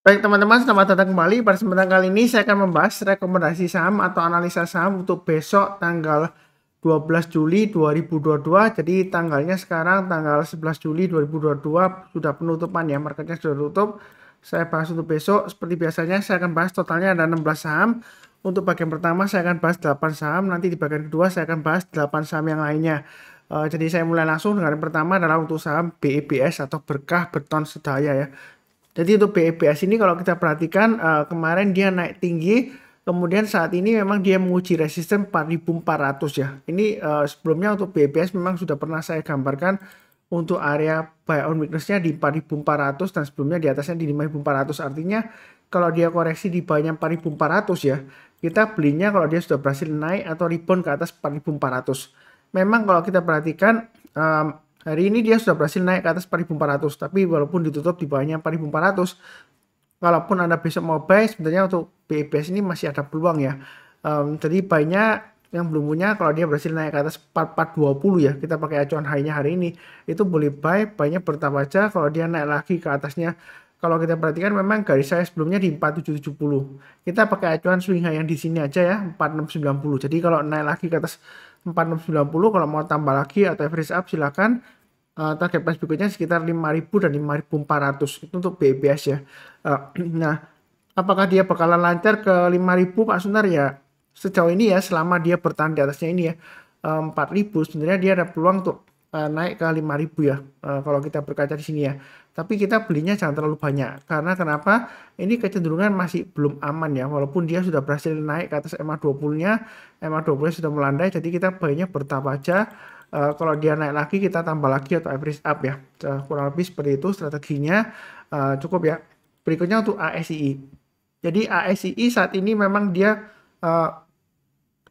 Baik teman-teman, selamat datang kembali. Pada kesempatan kali ini saya akan membahas rekomendasi saham atau analisa saham untuk besok tanggal 12 Juli 2022. Jadi tanggalnya sekarang tanggal 11 Juli 2022 sudah penutupan ya, marketnya sudah tutup. Saya bahas untuk besok. Seperti biasanya saya akan bahas totalnya ada 16 saham. Untuk bagian pertama saya akan bahas 8 saham, nanti di bagian kedua saya akan bahas 8 saham yang lainnya. Jadi saya mulai langsung dengan yang pertama adalah untuk saham BEBS atau Berkah Beton Sedaya ya. Jadi untuk BEBS ini kalau kita perhatikan kemarin dia naik tinggi, kemudian saat ini memang dia menguji resisten 4.400 ya. Ini sebelumnya untuk BEBS memang sudah pernah saya gambarkan untuk area buy on weakness-nya di 4.400 dan sebelumnya di atasnya di 5.400. Artinya kalau dia koreksi di bawahnya 4.400 ya, kita belinya kalau dia sudah berhasil naik atau rebound ke atas 4.400. Memang kalau kita perhatikan hari ini dia sudah berhasil naik ke atas 4.400, tapi walaupun ditutup di bawahnya 4.400, kalaupun Anda besok mau buy, sebenarnya untuk BEBS ini masih ada peluang ya. Jadi buy-nya yang belum punya, kalau dia berhasil naik ke atas 4420 ya, kita pakai acuan high-nya hari ini, itu boleh buy-nya bertahap aja. Kalau dia naik lagi ke atasnya, kalau kita perhatikan memang garis saya sebelumnya di 4770. Kita pakai acuan swing high yang di sini aja ya, 4690. Jadi kalau naik lagi ke atas 4690, kalau mau tambah lagi atau average up silakan. Target price berikutnya sekitar 5.000 dan 5.400 itu untuk BEBS ya. Nah, apakah dia bakalan lancar ke 5.000 Pak Sunar ya? Sejauh ini ya, selama dia bertahan di atasnya ini ya 4.000, sebenarnya dia ada peluang untuk naik ke 5.000 ya, kalau kita berkaca di sini ya. Tapi kita belinya jangan terlalu banyak, karena kenapa? Ini kecenderungan masih belum aman ya, walaupun dia sudah berhasil naik ke atas MA20-nya, MA20-nya sudah melandai, jadi kita belinya bertahap aja. Kalau dia naik lagi kita tambah lagi atau average up ya, kurang lebih seperti itu strateginya. Cukup ya. Berikutnya untuk ASII. Jadi ASII saat ini memang dia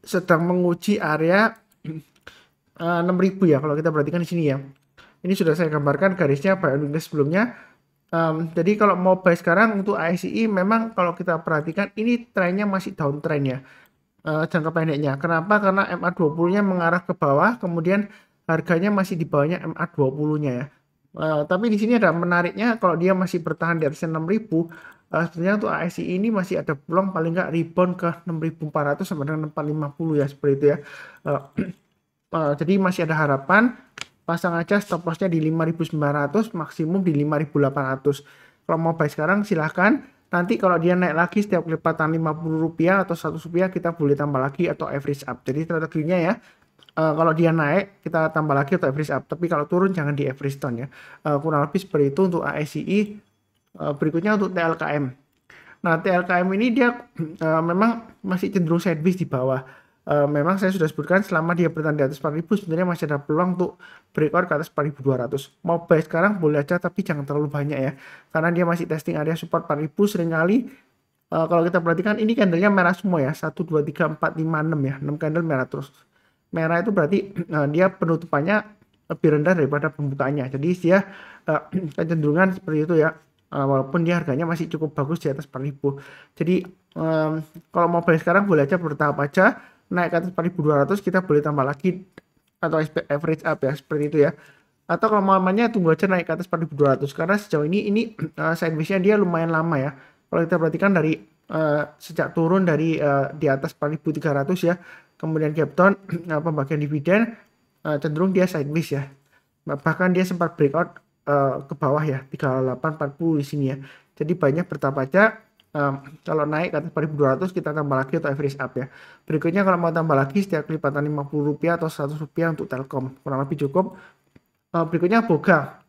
sedang menguji area 6.000 ya, kalau kita perhatikan di sini ya. Ini sudah saya gambarkan garisnya buy on weakness sebelumnya. Jadi kalau mau buy sekarang untuk ASII memang kalau kita perhatikan ini trennya masih downtrend ya. Jangka pendeknya. Kenapa? Karena MA20-nya mengarah ke bawah, kemudian harganya masih di bawahnya MA20-nya ya. Tapi di sini ada menariknya, kalau dia masih bertahan di atas 6.000, sebenarnya untuk ASI ini masih ada peluang paling nggak rebound ke 6.400 sampai dengan 450 ya, seperti itu ya. Jadi masih ada harapan. Pasang aja stop loss-nya di 5.900, maksimum di 5.800. Kalau mau buy sekarang silahkan. Nanti kalau dia naik lagi setiap kelipatan Rp50 atau Rp100 kita boleh tambah lagi atau average up. Jadi strateginya ya, kalau dia naik kita tambah lagi atau average up. Tapi kalau turun jangan di average down ya. Kurang lebih seperti itu untuk ASII. Berikutnya untuk TLKM. Nah TLKM ini dia memang masih cenderung sideways di bawah. Memang saya sudah sebutkan selama dia bertahan di atas 4.000 sebenarnya masih ada peluang untuk breakout ke atas 4.200. Mau buy sekarang boleh aja tapi jangan terlalu banyak ya, karena dia masih testing area support 4.000 seringkali. Kalau kita perhatikan ini candlenya merah semua ya, 1, 2, 3, 4, 5, 6 ya, 6 candle merah terus. Merah itu berarti dia penutupannya lebih rendah daripada pembukaannya, jadi dia kecenderungan seperti itu ya. Walaupun dia harganya masih cukup bagus di atas 4.000. Jadi kalau mau beli sekarang boleh aja bertahap aja, naik ke atas 4.200 kita boleh tambah lagi atau average up ya, seperti itu ya. Atau kalau mamanya tunggu aja naik ke atas 4.200, karena sejauh ini sideways-nya dia lumayan lama ya. Kalau kita perhatikan dari sejak turun dari di atas 4.300 ya, kemudian gap down pembagian dividen, cenderung dia sideways ya. Bahkan dia sempat breakout ke bawah ya, 3840 di sini ya. Jadi banyak bertahap aja. Kalau naik ke atas 4.200 kita tambah lagi atau average up ya. Berikutnya kalau mau tambah lagi setiap kelipatan Rp50 atau Rp100 untuk Telkom, kurang lebih cukup. Berikutnya Boga.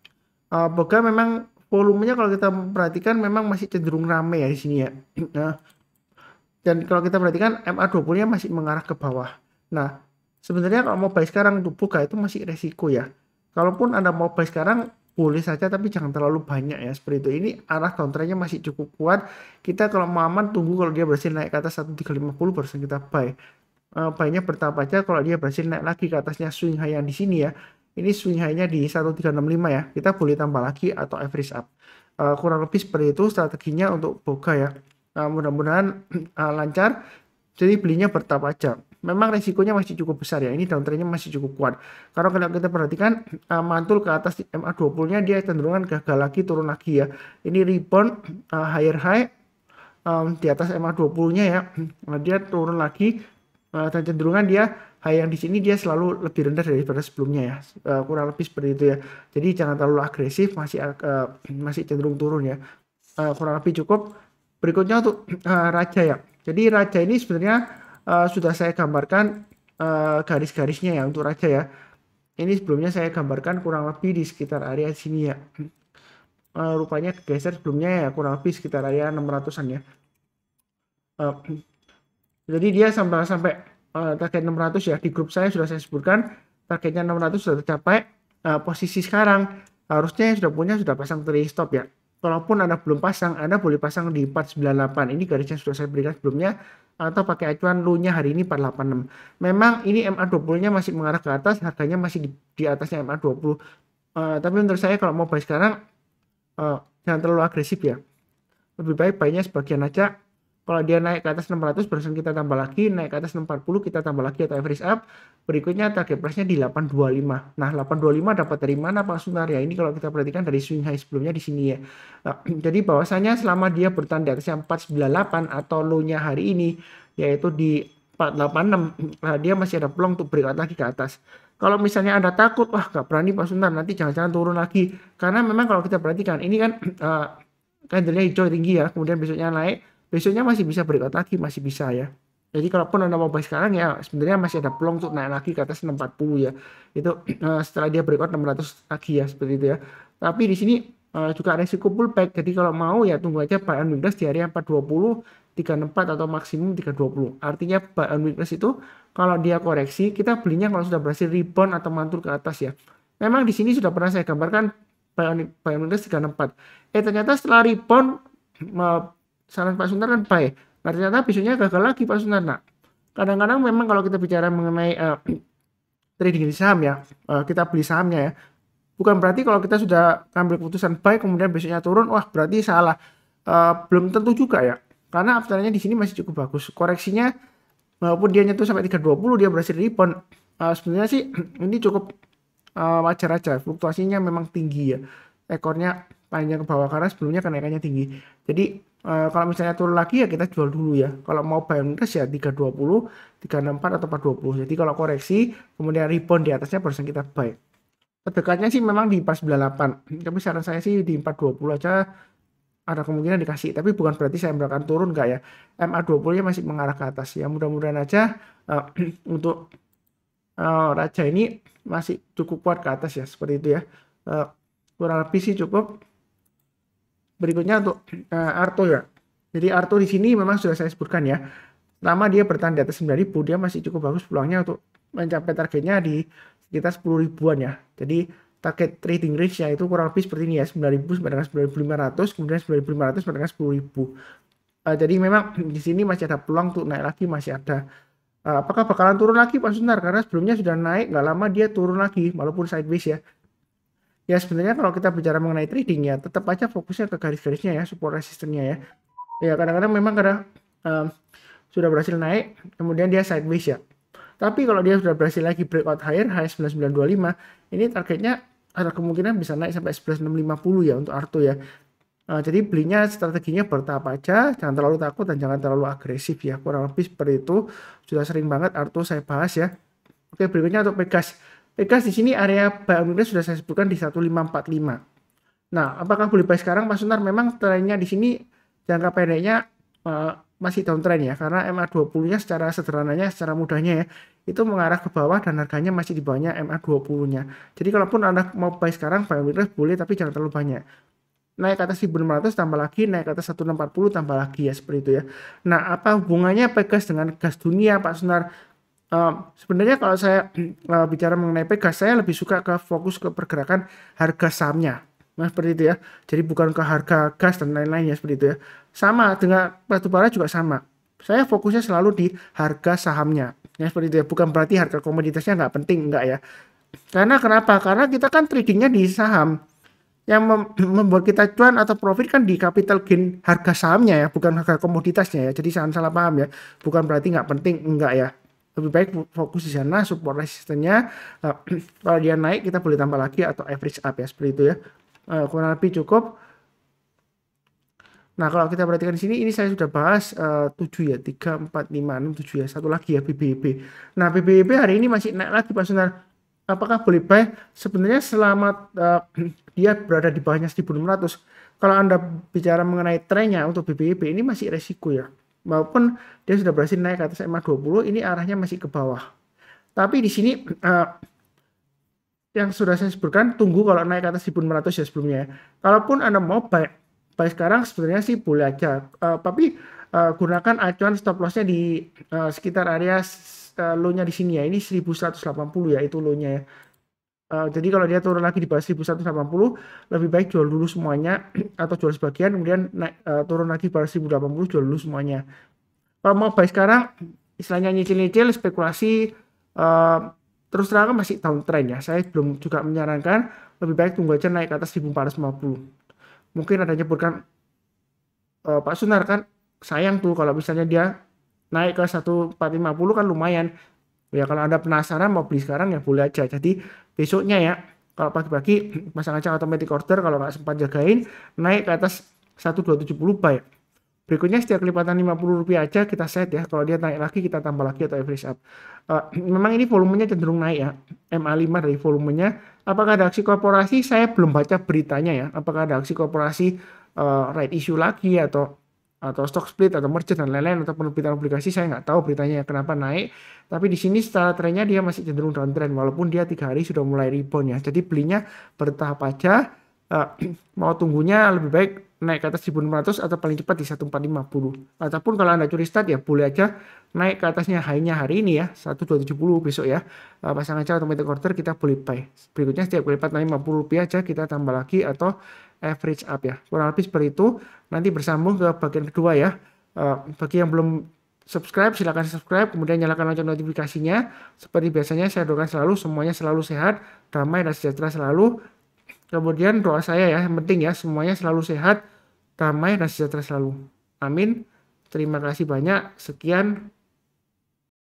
Boga memang volumenya kalau kita perhatikan memang masih cenderung ramai ya di sini ya. Dan kalau kita perhatikan MA20-nya masih mengarah ke bawah. Nah, sebenarnya kalau mau buy sekarang untuk Boga itu masih resiko ya. Kalaupun Anda mau buy sekarang boleh saja tapi jangan terlalu banyak ya, seperti itu. Ini arah downtrendnya masih cukup kuat. Kita kalau mau aman tunggu kalau dia berhasil naik ke atas 1350 baru kita buy. Buy-nya bertahap aja. Kalau dia berhasil naik lagi ke atasnya swing high yang di sini ya. Ini swing high-nya di 1365 ya. Kita boleh tambah lagi atau average up. Kurang lebih seperti itu strateginya untuk Boga ya. Mudah-mudahan lancar. Jadi belinya bertahap aja. memang resikonya masih cukup besar ya. Ini downtrendnya masih cukup kuat. Karena kalau kita perhatikan mantul ke atas MA20-nya dia cenderungan gagal lagi, turun lagi ya. Ini rebound higher high di atas MA20-nya ya. Dia turun lagi dan cenderungan dia high yang di sini dia selalu lebih rendah daripada sebelumnya ya. Kurang lebih seperti itu ya. Jadi jangan terlalu agresif, masih cenderung turun ya. Kurang lebih cukup. Berikutnya untuk Raja ya. Jadi Raja ini sebenarnya sudah saya gambarkan garis-garisnya ya untuk Raja ya. Ini sebelumnya saya gambarkan kurang lebih di sekitar area sini ya. Rupanya geser sebelumnya ya kurang lebih sekitar area 600-an ya. Jadi dia sampai target 600 ya. Di grup saya sudah saya sebutkan targetnya 600 sudah tercapai. Posisi sekarang harusnya sudah pasang trailing stop ya. Kalaupun Anda belum pasang, Anda boleh pasang di 498. Ini garisnya sudah saya berikan sebelumnya. Atau pakai acuan low-nya hari ini 486. Memang ini MA20-nya masih mengarah ke atas, harganya masih di atasnya MA20. Tapi menurut saya kalau mau buy sekarang, jangan terlalu agresif ya. Lebih baik buy-nya sebagian aja. Kalau dia naik ke atas 600, barusan kita tambah lagi. Naik ke atas 640, kita tambah lagi atau average up. Berikutnya target price-nya di 825. Nah, 825 dapat dari mana Pak Sunar ya? Ini kalau kita perhatikan dari swing high sebelumnya di sini ya. Jadi bahwasanya selama dia bertahan di atasnya 498 atau low-nya hari ini, yaitu di 486, dia masih ada peluang untuk breakout lagi ke atas. Kalau misalnya Anda takut, wah nggak berani Pak Sunar, nanti jangan-jangan turun lagi. Karena memang kalau kita perhatikan, ini kan candlenya hijau tinggi ya, kemudian besoknya naik. Besoknya masih bisa breakout lagi, masih bisa ya. Jadi kalaupun Anda mau buy sekarang ya sebenarnya masih ada peluang untuk naik lagi ke atas 640 ya. Itu setelah dia breakout 600 lagi ya seperti itu ya. Tapi di sini juga resiko pullback. Jadi kalau mau ya tunggu aja buy on weakness di area 420, 364 atau maksimum 320. Artinya buy on weakness itu kalau dia koreksi kita belinya kalau sudah berhasil rebound atau mantul ke atas ya. Memang di sini sudah pernah saya gambarkan buy on weakness 364. Ternyata setelah rebound saran Pak Sunar kan buy. Nah ternyata besoknya gagal lagi Pak Sunar. Nah kadang-kadang memang kalau kita bicara mengenai trading di saham ya, kita beli sahamnya ya, bukan berarti kalau kita sudah ambil keputusan buy kemudian besoknya turun, wah berarti salah. Belum tentu juga ya, karena afternya di sini masih cukup bagus. Koreksinya walaupun dia nyentuh sampai 320 dia berhasil rebound. Sebenarnya sih ini cukup wajar aja, fluktuasinya memang tinggi ya, ekornya panjang ke bawah karena sebelumnya kenaikannya tinggi. Jadi kalau misalnya turun lagi ya kita jual dulu ya. Kalau mau buy on weakness ya 320, 364 atau 420. Jadi kalau koreksi kemudian rebound di atasnya barusan kita buy. Terdekatnya sih memang di 498. Tapi saran saya sih di 420 aja ada kemungkinan dikasih. Tapi bukan berarti saya akan turun enggak ya. MA20-nya masih mengarah ke atas ya. Mudah-mudahan aja untuk Raja ini masih cukup kuat ke atas ya. Seperti itu ya. Kurang lebih sih cukup. Berikutnya untuk Arto ya. Jadi Arto di sini memang sudah saya sebutkan ya. Selama dia bertahan di atas 9.000 dia masih cukup bagus peluangnya untuk mencapai targetnya di sekitar 10 ribuan ya. Jadi target trading range-nya itu kurang lebih seperti ini ya. 9.000 sampai dengan 9.500, kemudian 9.500 sampai dengan 10.000. Jadi memang di sini masih ada peluang untuk naik lagi, masih ada. Apakah bakalan turun lagi Pak Sunar? Karena sebelumnya sudah naik, nggak lama dia turun lagi walaupun sideways ya. Ya sebenarnya kalau kita bicara mengenai trading ya tetap aja fokusnya ke garis-garisnya ya, support resistennya ya. Ya kadang-kadang memang sudah berhasil naik kemudian dia sideways ya. Tapi kalau dia sudah berhasil lagi breakout higher high 9925, ini targetnya ada kemungkinan bisa naik sampai 11650 ya untuk Arto ya. Jadi belinya strateginya bertahap aja, jangan terlalu takut dan jangan terlalu agresif ya. Kurang lebih seperti itu. Sudah sering banget Arto saya bahas ya. Oke, berikutnya untuk Pegas. Pegas di sini area buy on weakness sudah saya sebutkan di 1545. Nah, apakah boleh buy sekarang Pak Sunar? Memang trennya di sini jangka pendeknya masih downtrend ya, karena MA20-nya secara sederhananya, secara mudahnya ya, itu mengarah ke bawah dan harganya masih di bawahnya MA20-nya. Jadi kalaupun Anda mau buy sekarang buy on weakness boleh, tapi jangan terlalu banyak. Naik ke atas 1600 tambah lagi, naik ke atas 1640 tambah lagi ya, seperti itu ya. Nah, apa hubungannya Pegas dengan gas dunia Pak Sunar? Sebenarnya kalau saya bicara mengenai Pegas, saya lebih suka ke fokus ke pergerakan harga sahamnya. Nah, seperti itu ya. Jadi bukan ke harga gas dan lain-lainnya seperti itu ya. Sama dengan batubara juga sama. Saya fokusnya selalu di harga sahamnya. Ya seperti itu ya. Bukan berarti harga komoditasnya nggak penting, enggak ya. Karena kenapa? Karena kita kan tradingnya di saham. Yang membuat kita cuan atau profit kan di capital gain harga sahamnya ya, bukan harga komoditasnya ya. Jadi jangan salah paham ya. Bukan berarti nggak penting, enggak ya. lebih baik fokus di sana, support resistennya. Kalau dia naik kita boleh tambah lagi atau average up ya, seperti itu ya. Kurang lebih cukup. Nah, kalau kita perhatikan di sini, ini saya sudah bahas 7 ya, 3, 4, 5, 6, 7 ya. Satu lagi ya, BBB. Nah, BBB hari ini masih naik lagi, Pak Sunar. Apakah boleh buy? Sebenarnya selama dia berada di bawahnya 1600, kalau Anda bicara mengenai trennya untuk BBB, ini masih resiko ya. Walaupun dia sudah berhasil naik ke atas EMA 20, ini arahnya masih ke bawah. Tapi di sini yang sudah saya sebutkan, tunggu kalau naik ke atas 1600 ya sebelumnya ya. Kalaupun Anda mau buy sekarang sebenarnya sih boleh aja, tapi gunakan acuan stop lossnya di sekitar area low-nya di sini ya. Ini 1180 ya, itu low-nya ya. Jadi kalau dia turun lagi di bawah 1180, lebih baik jual dulu semuanya atau jual sebagian, kemudian naik, turun lagi di bawah 1080, jual dulu semuanya. Kalau mau buy sekarang, istilahnya nyicil-nyicil, spekulasi, terus terang masih downtrend ya. Saya belum juga menyarankan, lebih baik tunggu aja naik ke atas 1450. Mungkin ada nyebutkan Pak Sunar kan sayang tuh kalau misalnya dia naik ke 1450 kan lumayan. Ya kalau Anda penasaran mau beli sekarang ya boleh aja. Jadi besoknya ya, kalau pagi-pagi pasang aja automatic order, kalau nggak sempat jagain naik ke atas 1270 buy. Berikutnya setiap kelipatan Rp50 aja kita set ya. Kalau dia naik lagi kita tambah lagi atau average up. Memang ini volumenya cenderung naik ya. MA5 dari volumenya. Apakah ada aksi korporasi? Saya belum baca beritanya ya. Apakah ada aksi korporasi right issue lagi atau stock split atau merger dan lain-lain atau penerbitan obligasi, saya nggak tahu beritanya kenapa naik. Tapi di sini secara trennya dia masih cenderung downtrend walaupun dia 3 hari sudah mulai rebound ya. Jadi belinya bertahap aja. Mau tunggunya lebih baik naik ke atas 1600 atau paling cepat di 1450. Ataupun kalau Anda curi start ya boleh aja naik ke atasnya high-nya hari ini ya, 1270 besok ya. Pasang aja automatic order, kita boleh buy. Berikutnya setiap kali lipat naik Rp50 aja kita tambah lagi atau average up ya. Kurang lebih seperti itu. Nanti bersambung ke bagian kedua ya. Bagi yang belum subscribe, silahkan subscribe, kemudian nyalakan lonceng notifikasinya. Seperti biasanya saya doakan selalu semuanya selalu sehat, damai dan sejahtera selalu. Kemudian doa saya ya, yang penting ya, semuanya selalu sehat, damai dan sejahtera selalu. Amin. Terima kasih banyak. Sekian.